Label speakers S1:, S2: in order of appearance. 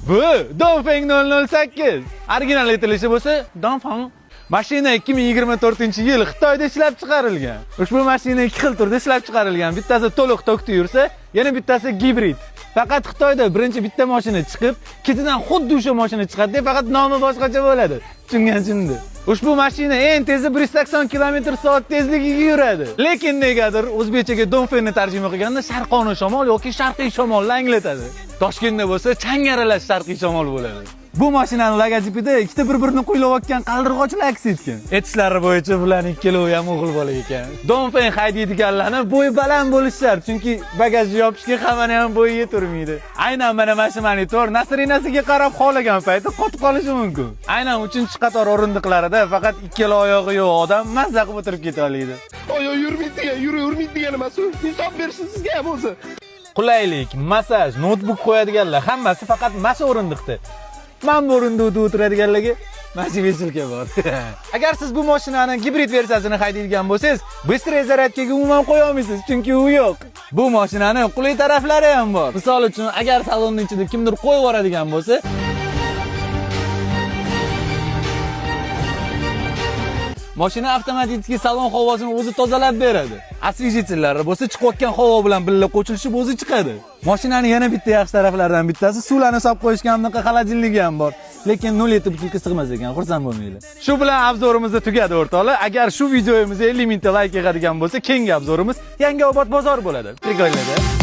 S1: Bu Dongfeng 008. Original aytilishi bo'lsa Dongfeng. Mashina 2024-yil Xitoyda ishlab chiqarilgan. Ushbu mashina ikki xil turda ishlab chiqarilgan. Bittasi to'liq tokda yursa, yana bittasi gibrid. Faqat Xitoyda birinchi bitta mashina chiqib, ketidan xuddi o'sha mashina chiqadi, faqat nomi boshqacha bo'ladi. Tushungansizmi? Ushbu mashina eng tezi 180 km/soat tezligiga yuradi. Lekin negadir o'zbekchaga Dongfengni tarjima qilganda sharqona shamol yoki sharqiy shamolni anglatadi. Toshkentda bo'lsa chang aralash sharqiy shamol bo'ladi. Bu mashinaning logotipida ikkita bir-birini qo'ylayotgan qaldirg'ochlar aks etgan. Aytishlari bo'yicha bularning ikkalovi ham o'g'il bola ekan. Dongfeng haydaydiganlarni bo'yi baland bo'lishi shart, chunki bagajni yopishga hammaning ham bo'yi yeturmaydi. Aynan mana monitor nasrinasiga qarab xolagan payti qotib qolishi mumkin. Aynan 3-qator o'rindiqlarida faqat ikkala oyog'i yo'q odam mazza qilib o'tirib keta oladi.
S2: Oyoq yurmaydigan emas u. Hisob bersin sizga ham o'zi.
S1: Qulaylik, massaj, notebook qo'yadiganlar hammasi faqat masa o'rindiqda. Men bu o'rindiqda o'tiradiganlarga motivatsiya bor. Agar siz bu mashinani gibrid versiyasini haydaydigan bo'lsangiz, bыстрый zaryadkaga umuman qo'ya olmaysiz, chunki u yo'q. Bu mashinani qulay taraflari ham bor. Misol uchun, agar salonning ichida kimdir qo'yib yuboradigan bo'lsa, mashina avtomatik salon havosini o'zi tozalab beradi. Освежителлari bo'lsa chiqayotgan havo bilan birga qo'shilishib o'zi chiqadi. Mashinaning yana bitta yaxshi taraflaridan bittasi suvlarni solib qo'yishga hamda xolodilnigi ham bor. Lekin 0,7 butilka sig'mas ekan, xursand bo'lmanglar. Shu bilan obzorimiz tugadi o'rtoqlar. Agar shu videomiz 50 mingta like yig'adigan bo'lsa, keyingi obzorimiz Yangiobod bozor bo'ladi. Prikolnida.